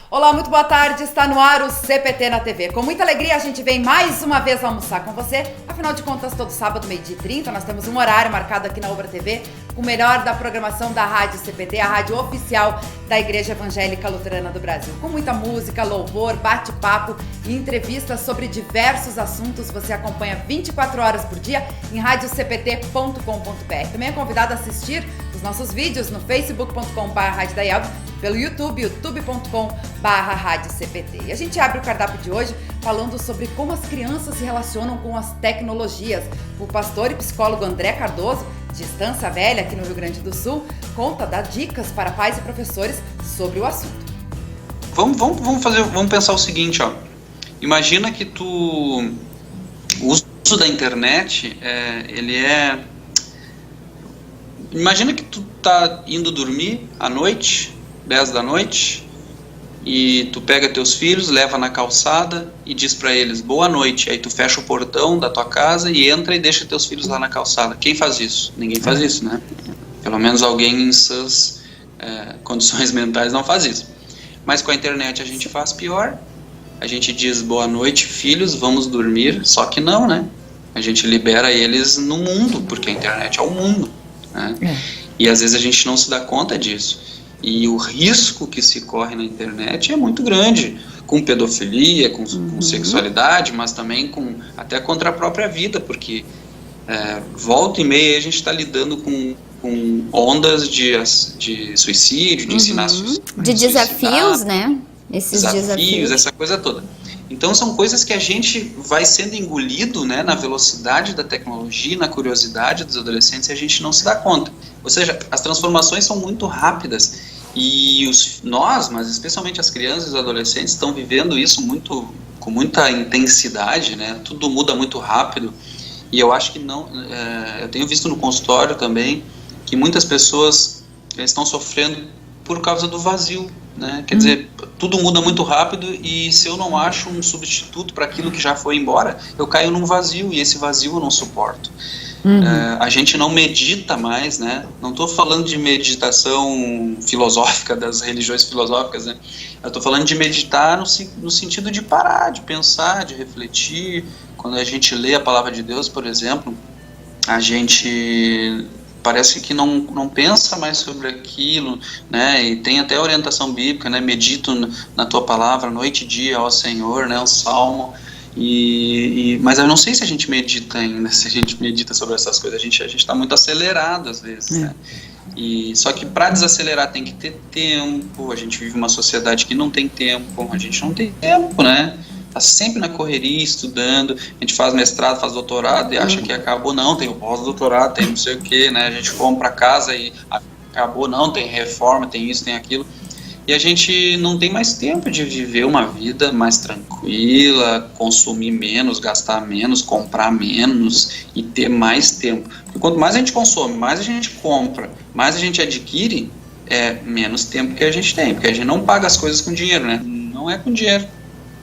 Olá, muito boa tarde, está no ar o CPT na TV. Com muita alegria a gente vem mais uma vez almoçar com você. Afinal de contas, todo sábado, 12h30, nós temos um horário marcado aqui na Ubra TV, com o melhor da programação da Rádio CPT, a rádio oficial da Igreja Evangélica Luterana do Brasil. Com muita música, louvor, bate-papo e entrevistas sobre diversos assuntos, você acompanha 24 horas por dia em radiocpt.com.br. Também é convidado a assistir os nossos vídeos no facebook.com/radiodaielb, pelo YouTube, youtube.com/radiocpt. E a gente abre o cardápio de hoje falando sobre como as crianças se relacionam com as tecnologias. O pastor e psicólogo André Cardoso, de Estância Velha, aqui no Rio Grande do Sul, dá dicas para pais e professores sobre o assunto. Vamos pensar o seguinte, ó. Imagina que o uso da internet, imagina que tu tá indo dormir à noite, 10 da noite, e tu pega teus filhos, leva na calçada e diz para eles, boa noite. Aí tu fecha o portão da tua casa e entra e deixa teus filhos lá na calçada. Quem faz isso? Ninguém faz isso, né? Pelo menos alguém em suas condições mentais não faz isso. Mas com a internet a gente faz pior. A gente diz, boa noite, filhos, vamos dormir. Só que não, né? A gente libera eles no mundo, porque a internet é o mundo, né? E às vezes a gente não se dá conta disso. E o risco que se corre na internet é muito grande, com pedofilia, com sexualidade, mas também até contra a própria vida, porque volta e meia a gente está lidando com ondas de suicídio, de ensinar de desafios, né? Esses desafios, essa coisa toda. Então são coisas que a gente vai sendo engolido, né, na velocidade da tecnologia, na curiosidade dos adolescentes, e a gente não se dá conta. Ou seja, as transformações são muito rápidas e nós, mas especialmente as crianças e os adolescentes, estão vivendo isso com muita intensidade, né? Tudo muda muito rápido e eu acho que eu tenho visto no consultório também que muitas pessoas estão sofrendo por causa do vazio, né? Quer dizer, tudo muda muito rápido e se eu não acho um substituto para aquilo que já foi embora, eu caio num vazio e esse vazio eu não suporto. A gente não medita mais, né? Não estou falando de meditação filosófica, das religiões filosóficas, né? Eu estou falando de meditar no sentido de parar, de pensar, de refletir. Quando a gente lê a palavra de Deus, por exemplo, a gente parece que não pensa mais sobre aquilo, né? E tem até orientação bíblica, né? Medito na tua palavra noite e dia, ó Senhor, né? O Salmo. Mas eu não sei se a gente medita ainda, se a gente medita sobre essas coisas. A gente está muito acelerado às vezes, né? Só que para desacelerar tem que ter tempo. A gente vive uma sociedade que não tem tempo. A gente não tem tempo, né? Tá sempre na correria, estudando. A gente faz mestrado, faz doutorado e acha que acabou. Não, tem o pós-doutorado, tem não sei o que, né? A gente compra casa e acabou. Não, tem reforma, tem isso, tem aquilo. E a gente não tem mais tempo de viver uma vida mais tranquila, consumir menos, gastar menos, comprar menos e ter mais tempo. Porque quanto mais a gente consome, mais a gente compra, mais a gente adquire, menos tempo que a gente tem. Porque a gente não paga as coisas com dinheiro, né? Não é com dinheiro.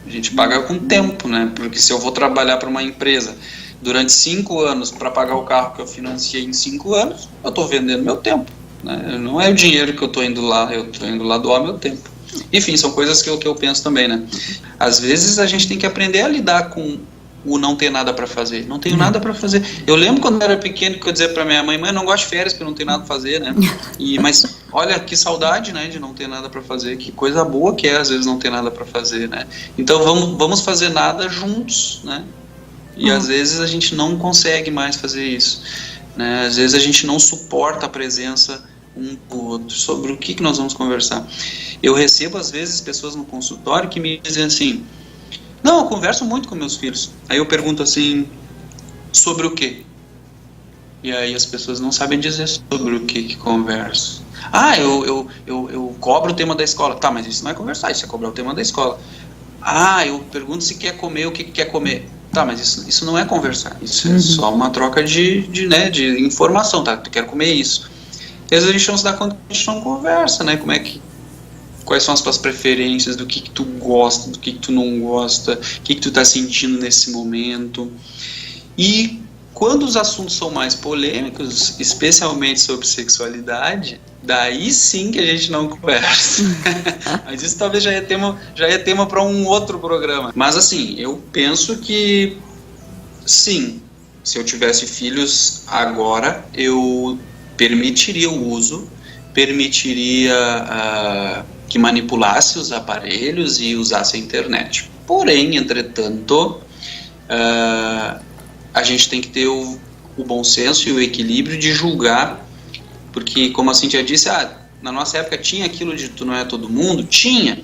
A gente paga com tempo, né? Porque se eu vou trabalhar para uma empresa durante 5 anos para pagar o carro que eu financiei em 5 anos, eu estou vendendo meu tempo. Não é o dinheiro que eu estou indo lá, eu estou indo lá doar meu tempo. Enfim, são coisas que eu penso também, né? Às vezes a gente tem que aprender a lidar com o não ter nada para fazer. Não tenho nada para fazer. Eu lembro quando eu era pequeno que eu dizia para minha mãe, eu não gosto de férias porque eu não tenho nada para fazer, né? Mas olha que saudade, né, de não ter nada para fazer. Que coisa boa que é às vezes não ter nada para fazer, né? Então vamos fazer nada juntos, né? E às vezes a gente não consegue mais fazer isso, né? Às vezes a gente não suporta a presença um do outro, sobre o que nós vamos conversar. Eu recebo às vezes pessoas no consultório que me dizem assim, não, eu converso muito com meus filhos. Aí eu pergunto assim, sobre o quê? E aí as pessoas não sabem dizer sobre o que converso. Eu cobro o tema da escola. Tá, mas isso não é conversar, isso é cobrar o tema da escola. Eu pergunto se quer comer, o que quer comer. Tá, mas isso não é conversar, isso é só uma troca de informação, tá? Tu quer comer isso. E às vezes a gente não se dá conta que a gente não conversa, né? Quais são as tuas preferências, do que tu gosta, do que tu não gosta, o que tu tá sentindo nesse momento. E Quando os assuntos são mais polêmicos, especialmente sobre sexualidade, daí sim que a gente não conversa. Mas isso talvez já é tema para um outro programa. Mas assim, eu penso que sim, se eu tivesse filhos agora, eu permitiria o uso, permitiria que manipulasse os aparelhos e usasse a internet. Porém, entretanto, a gente tem que ter o bom senso e o equilíbrio de julgar, porque, como a Cíntia disse, na nossa época tinha aquilo de tu não é todo mundo? Tinha,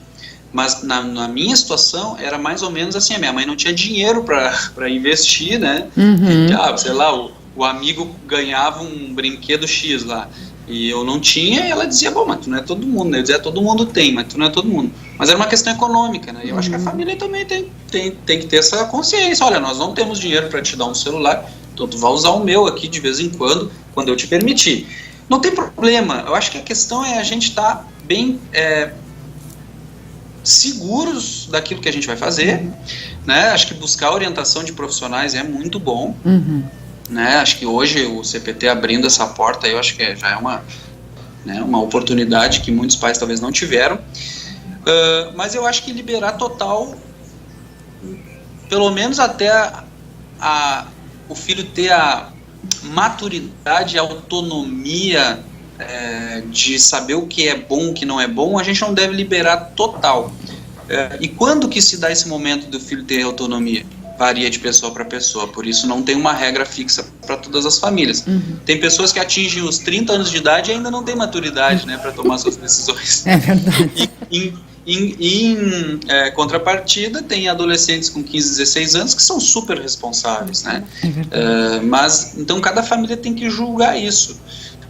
mas na minha situação era mais ou menos assim, a minha mãe não tinha dinheiro para investir, né? E, sei lá, o amigo ganhava um brinquedo X lá, e eu não tinha, e ela dizia, bom, mas tu não é todo mundo, né? Eu dizia, todo mundo tem, mas tu não é todo mundo. Mas era uma questão econômica, né? E eu acho que a família também tem que ter essa consciência. Olha, nós não temos dinheiro para te dar um celular, então tu vai usar o meu aqui de vez em quando eu te permitir. Não tem problema, eu acho que a questão é a gente estar bem seguros daquilo que a gente vai fazer, né? Acho que buscar orientação de profissionais é muito bom, né? Acho que hoje o CPT abrindo essa porta, eu acho que já é uma oportunidade que muitos pais talvez não tiveram, mas eu acho que liberar total, pelo menos até o filho ter a maturidade, a autonomia de saber o que é bom, o que não é bom, a gente não deve liberar total. E quando que se dá esse momento do filho ter autonomia? Varia de pessoa para pessoa, por isso não tem uma regra fixa para todas as famílias. Tem pessoas que atingem os 30 anos de idade e ainda não têm maturidade, né, para tomar suas decisões. É verdade. Em contrapartida, tem adolescentes com 15, 16 anos que são super responsáveis, né? Mas, então, cada família tem que julgar isso.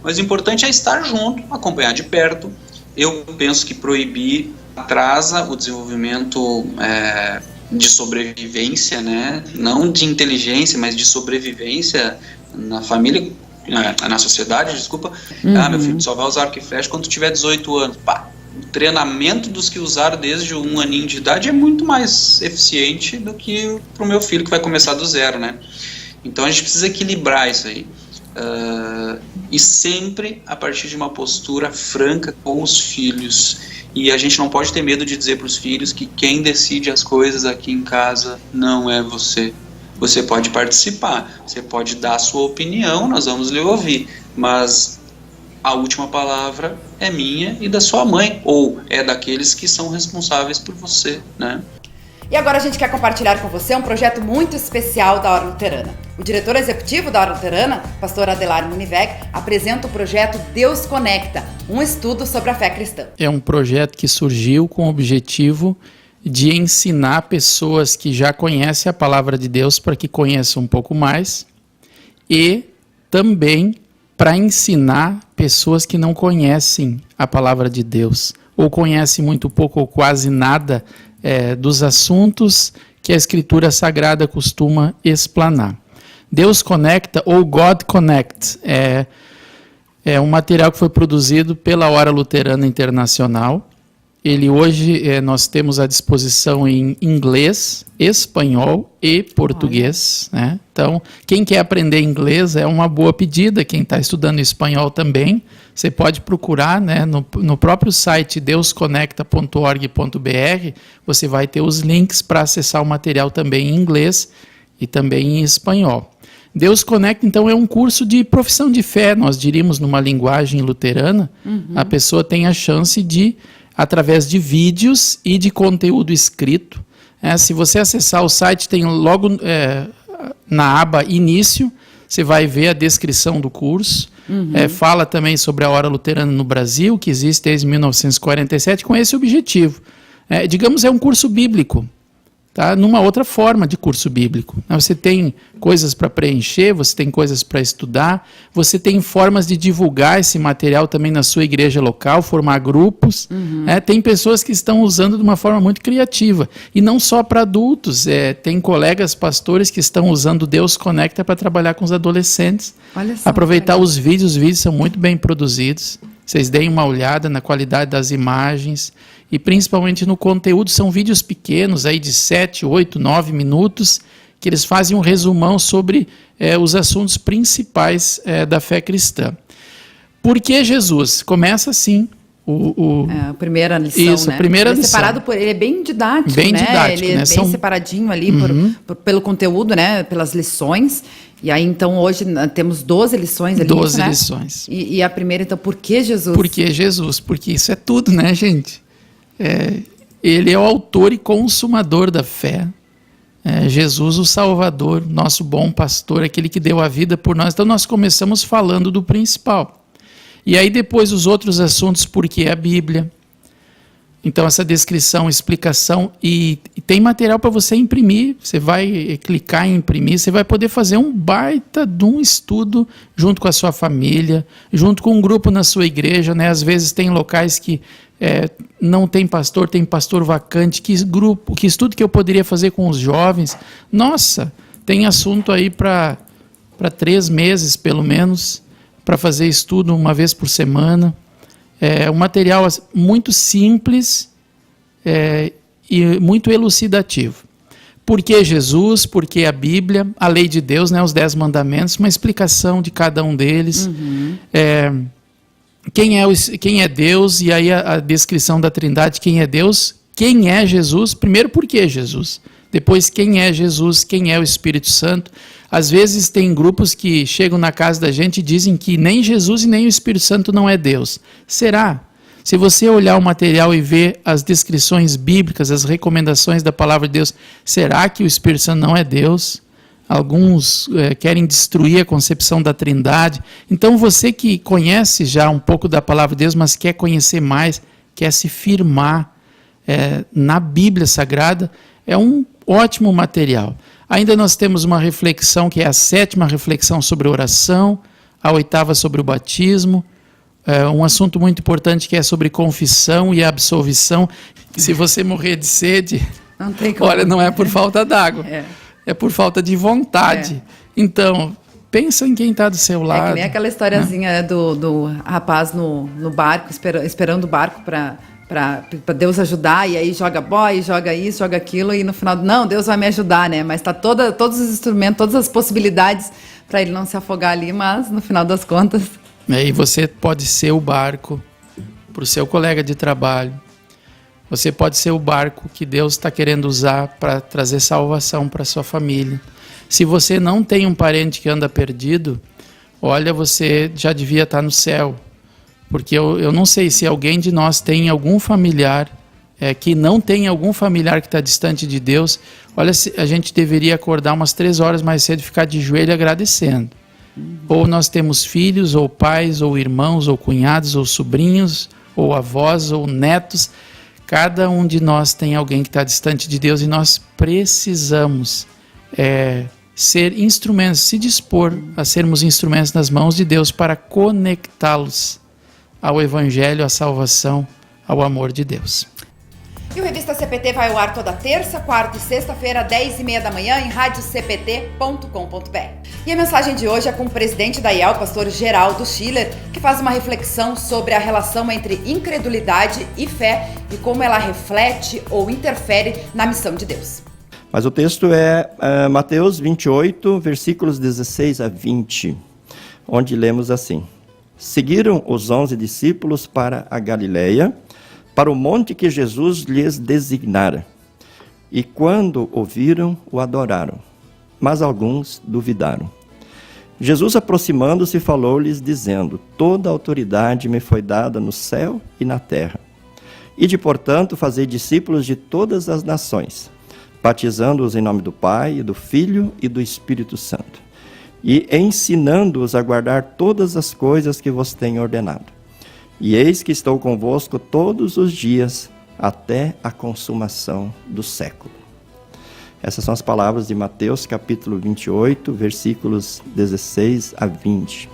Mas o importante é estar junto, acompanhar de perto. Eu penso que proibir atrasa o desenvolvimento de sobrevivência, né? Não de inteligência, mas de sobrevivência na família, na sociedade, desculpa. Meu filho só vai usar arco e flecha quando tiver 18 anos. O treinamento dos que usaram desde 1 aninho de idade é muito mais eficiente do que para o meu filho que vai começar do zero, né? Então a gente precisa equilibrar isso aí. E sempre a partir de uma postura franca com os filhos. E a gente não pode ter medo de dizer para os filhos que quem decide as coisas aqui em casa não é você. Você pode participar, você pode dar a sua opinião, nós vamos lhe ouvir, mas a última palavra é minha e da sua mãe, ou é daqueles que são responsáveis por você, né? E agora a gente quer compartilhar com você um projeto muito especial da Hora Luterana. O diretor executivo da Hora Luterana, pastor Adelar Munivec, apresenta o projeto Deus Conecta, um estudo sobre a fé cristã. É um projeto que surgiu com o objetivo de ensinar pessoas que já conhecem a palavra de Deus para que conheçam um pouco mais, e também para ensinar pessoas que não conhecem a palavra de Deus, ou conhecem muito pouco ou quase nada dos assuntos que a Escritura Sagrada costuma explanar. Deus Conecta, ou God Connect, é um material que foi produzido pela Hora Luterana Internacional. Ele hoje nós temos à disposição em inglês, espanhol e português, né? Então, quem quer aprender inglês é uma boa pedida, quem está estudando espanhol também, você pode procurar, né, no próprio site deusconecta.org.br, você vai ter os links para acessar o material também em inglês e também em espanhol. Deus Conecta, então, é um curso de profissão de fé, nós diríamos numa linguagem luterana. A pessoa tem a chance de, através de vídeos e de conteúdo escrito. Se você acessar o site, tem logo na aba Início, você vai ver a descrição do curso. Fala também sobre a Hora Luterana no Brasil, que existe desde 1947, com esse objetivo. Digamos, é um curso bíblico. Tá? Numa outra forma de curso bíblico. Você tem coisas para preencher, você tem coisas para estudar, você tem formas de divulgar esse material também na sua igreja local, formar grupos. Tem pessoas que estão usando de uma forma muito criativa. E não só para adultos, tem colegas pastores que estão usando Deus Conecta para trabalhar com os adolescentes. Olha só, aproveitar os vídeos são muito bem produzidos. Vocês deem uma olhada na qualidade das imagens e principalmente no conteúdo. São vídeos pequenos, aí de 7, 8, 9 minutos, que eles fazem um resumão sobre os assuntos principais da fé cristã. Por que Jesus? Começa assim. A primeira lição, isso, né? A primeira lição. Separado ele é bem didático, bem né? didático, ele é né? bem separadinho ali pelo conteúdo, né? Pelas lições. E aí, então, hoje temos 12 lições ali, 12 né? lições. E a primeira, então, por que Jesus? Por que Jesus? Porque isso é tudo, né, gente? Ele é o autor e consumador da fé. Jesus, o Salvador, nosso bom pastor, aquele que deu a vida por nós. Então, nós começamos falando do principal. E aí depois os outros assuntos, porque a Bíblia. Então essa descrição, explicação, e tem material para você imprimir, você vai clicar em imprimir, você vai poder fazer um baita de um estudo junto com a sua família, junto com um grupo na sua igreja, né? Às vezes tem locais que não tem pastor vacante, que estudo que eu poderia fazer com os jovens? Nossa, tem assunto aí para 3 meses pelo menos, para fazer estudo uma vez por semana. Um material muito simples e muito elucidativo. Por que Jesus? Por que a Bíblia? A lei de Deus, né, os 10 mandamentos, uma explicação de cada um deles. Quem é Deus? E aí a descrição da Trindade, quem é Deus? Quem é Jesus? Primeiro, por que Jesus? Depois, quem é Jesus? Quem é o Espírito Santo? Às vezes tem grupos que chegam na casa da gente e dizem que nem Jesus e nem o Espírito Santo não é Deus. Será? Se você olhar o material e ver as descrições bíblicas, as recomendações da palavra de Deus, será que o Espírito Santo não é Deus? Alguns querem destruir a concepção da Trindade. Então você que conhece já um pouco da palavra de Deus, mas quer conhecer mais, quer se firmar na Bíblia Sagrada, é um ótimo material. Ainda nós temos uma reflexão, que é a 7ª reflexão sobre a oração, a 8ª sobre o batismo, um assunto muito importante que é sobre confissão e absolvição. Se você morrer de sede, não tem como. Olha, não é por falta d'água, é por falta de vontade. Então, pensa em quem está do seu lado. É que nem aquela historiazinha do rapaz no barco, esperando o barco para Deus ajudar, e aí joga boia, joga isso, joga aquilo, e no final, não, Deus vai me ajudar, né? Mas tá todos os instrumentos, todas as possibilidades para ele não se afogar ali, mas no final das contas... E você pode ser o barco para o seu colega de trabalho, você pode ser o barco que Deus está querendo usar para trazer salvação para sua família. Se você não tem um parente que anda perdido, olha, você já devia estar no céu. Porque eu não sei se alguém de nós tem algum familiar, que não tem algum familiar que está distante de Deus. Olha, a gente deveria acordar umas 3 horas mais cedo e ficar de joelho agradecendo. Ou nós temos filhos, ou pais, ou irmãos, ou cunhados, ou sobrinhos, ou avós, ou netos. Cada um de nós tem alguém que está distante de Deus e nós precisamos ser instrumentos, se dispor a sermos instrumentos nas mãos de Deus para conectá-los ao Evangelho, à salvação, ao amor de Deus. E o Revista CPT vai ao ar toda terça, quarta e sexta-feira, 10h30 da manhã, em radiocpt.com.br. E a mensagem de hoje é com o presidente da IEL, pastor Geraldo Schiller, que faz uma reflexão sobre a relação entre incredulidade e fé e como ela reflete ou interfere na missão de Deus. Mas o texto é Mateus 28, versículos 16 a 20, onde lemos assim: Seguiram os 11 discípulos para a Galileia, para o monte que Jesus lhes designara. E quando o viram, o adoraram, mas alguns duvidaram. Jesus, aproximando-se, falou-lhes, dizendo: Toda autoridade me foi dada no céu e na terra. Ide, portanto, fazei discípulos de todas as nações, batizando-os em nome do Pai, e do Filho e do Espírito Santo, e ensinando-os a guardar todas as coisas que vos tenho ordenado. E eis que estou convosco todos os dias, até a consumação do século. Essas são as palavras de Mateus, capítulo 28, versículos 16 a 20.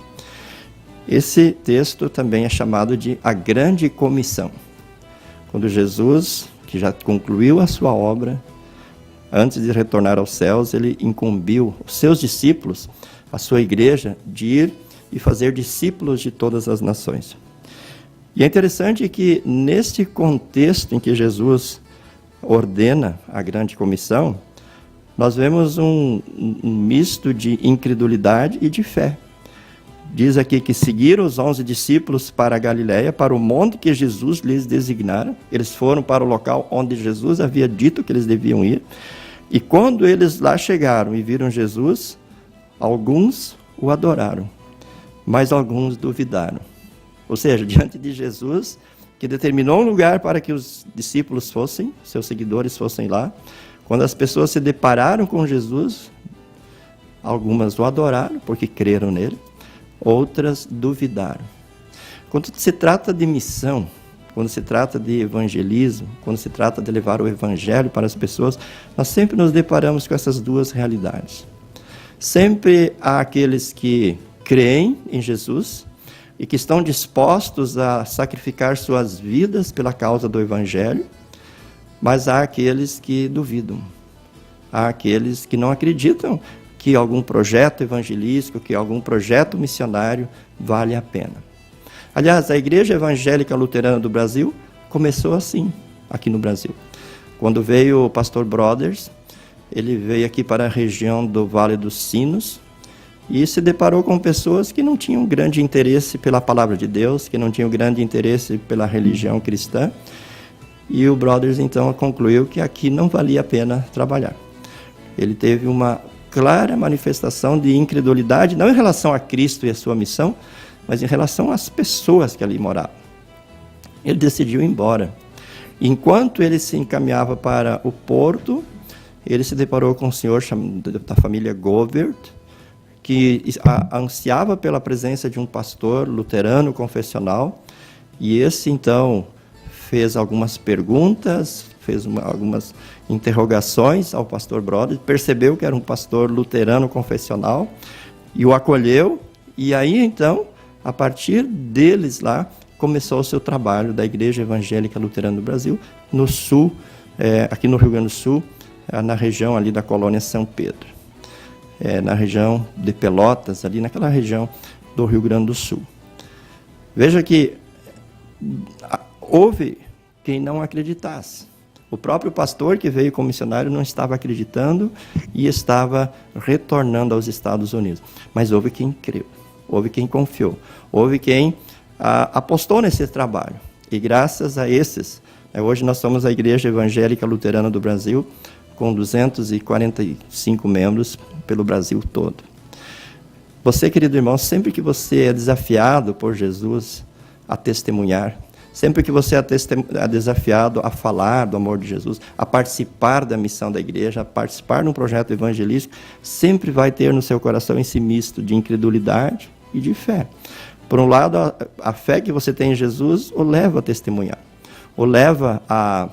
Esse texto também é chamado de a Grande Comissão. Quando Jesus, que já concluiu a sua obra, antes de retornar aos céus, ele incumbiu os seus discípulos, a sua igreja, de ir e fazer discípulos de todas as nações. E é interessante que, neste contexto em que Jesus ordena a grande comissão, nós vemos um misto de incredulidade e de fé. Diz aqui que seguiram os 11 discípulos para a Galiléia, para o monte que Jesus lhes designara. Eles foram para o local onde Jesus havia dito que eles deviam ir. E quando eles lá chegaram e viram Jesus, alguns o adoraram, mas alguns duvidaram. Ou seja, diante de Jesus, que determinou um lugar para que os discípulos fossem, seus seguidores fossem lá, quando as pessoas se depararam com Jesus, algumas o adoraram porque creram nele, outras duvidaram. Quando se trata de missão, quando se trata de evangelismo, quando se trata de levar o evangelho para as pessoas, nós sempre nos deparamos com essas duas realidades. Sempre há aqueles que creem em Jesus e que estão dispostos a sacrificar suas vidas pela causa do evangelho, mas há aqueles que duvidam. Há aqueles que não acreditam que algum projeto evangelístico, que algum projeto missionário vale a pena. Aliás, a Igreja Evangélica Luterana do Brasil começou assim, aqui no Brasil. Quando veio o pastor Brothers, ele veio aqui para a região do Vale dos Sinos e se deparou com pessoas que não tinham grande interesse pela palavra de Deus, que não tinham grande interesse pela religião cristã. E o Brothers, então, concluiu que aqui não valia a pena trabalhar. Ele teve uma clara manifestação de incredulidade, não em relação a Cristo e a sua missão, mas em relação às pessoas que ali moravam. Ele decidiu ir embora. Enquanto ele se encaminhava para o porto, ele se deparou com um senhor da família Govert, que ansiava pela presença de um pastor luterano confessional, e esse, então, fez algumas perguntas, fez algumas interrogações ao pastor Brothers, percebeu que era um pastor luterano confessional, e o acolheu, e aí, então, a partir deles lá, começou o seu trabalho da Igreja Evangélica Luterana do Brasil, no sul, aqui no Rio Grande do Sul, na região ali da colônia São Pedro, na região de Pelotas, ali naquela região do Rio Grande do Sul. Veja que houve quem não acreditasse. O próprio pastor que veio como missionário não estava acreditando e estava retornando aos Estados Unidos. Mas houve quem creu, houve quem confiou, houve quem apostou nesse trabalho. E graças a esses, hoje nós somos a Igreja Evangélica Luterana do Brasil, com 245 membros pelo Brasil todo. Você, querido irmão, sempre que você é desafiado por Jesus a testemunhar, sempre que você é desafiado a falar do amor de Jesus, a participar da missão da igreja, a participar de um projeto evangelístico, sempre vai ter no seu coração esse misto de incredulidade e de fé. Por um lado, a fé que você tem em Jesus o leva a testemunhar, o leva a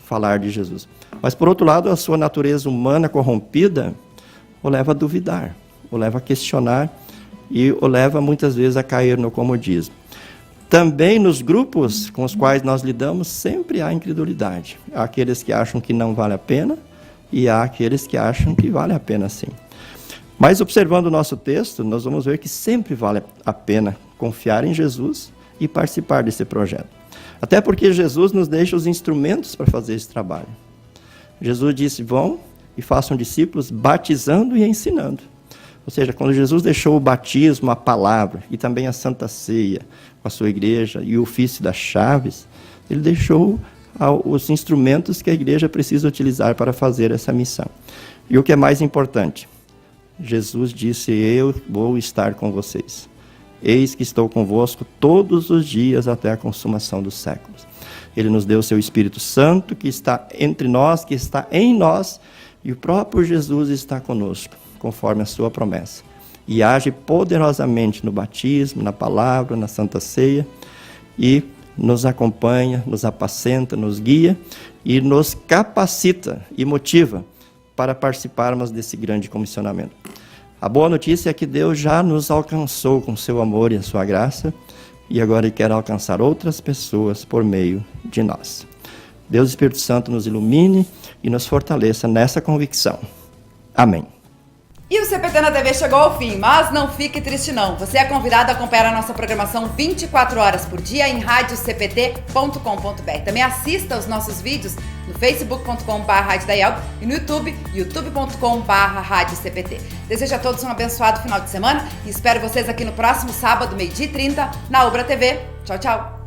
falar de Jesus. Mas, por outro lado, a sua natureza humana corrompida o leva a duvidar, o leva a questionar e o leva, muitas vezes, a cair no comodismo. Também nos grupos com os quais nós lidamos, sempre há incredulidade. Há aqueles que acham que não vale a pena e há aqueles que acham que vale a pena sim. Mas, observando o nosso texto, nós vamos ver que sempre vale a pena confiar em Jesus e participar desse projeto. Até porque Jesus nos deixa os instrumentos para fazer esse trabalho. Jesus disse, vão e façam discípulos batizando e ensinando. Ou seja, quando Jesus deixou o batismo, a palavra e também a Santa Ceia com a sua igreja e o ofício das chaves, ele deixou os instrumentos que a igreja precisa utilizar para fazer essa missão. E o que é mais importante, Jesus disse, eu vou estar com vocês. Eis que estou convosco todos os dias até a consumação dos séculos. Ele nos deu o seu Espírito Santo, que está entre nós, que está em nós, e o próprio Jesus está conosco, conforme a sua promessa. E age poderosamente no batismo, na palavra, na Santa Ceia, e nos acompanha, nos apacenta, nos guia, e nos capacita e motiva para participarmos desse grande comissionamento. A boa notícia é que Deus já nos alcançou com seu amor e a sua graça, e agora Ele quer alcançar outras pessoas por meio de nós. Deus Espírito Santo nos ilumine e nos fortaleça nessa convicção. Amém. E o CPT na TV chegou ao fim, mas não fique triste não. Você é convidado a acompanhar a nossa programação 24 horas por dia em radiocpt.com.br. Também assista os nossos vídeos no facebook.com/radiodaielb e no YouTube, youtube.com/radiocpt. Desejo a todos um abençoado final de semana e espero vocês aqui no próximo sábado, 12h30, na Ubra TV. Tchau, tchau!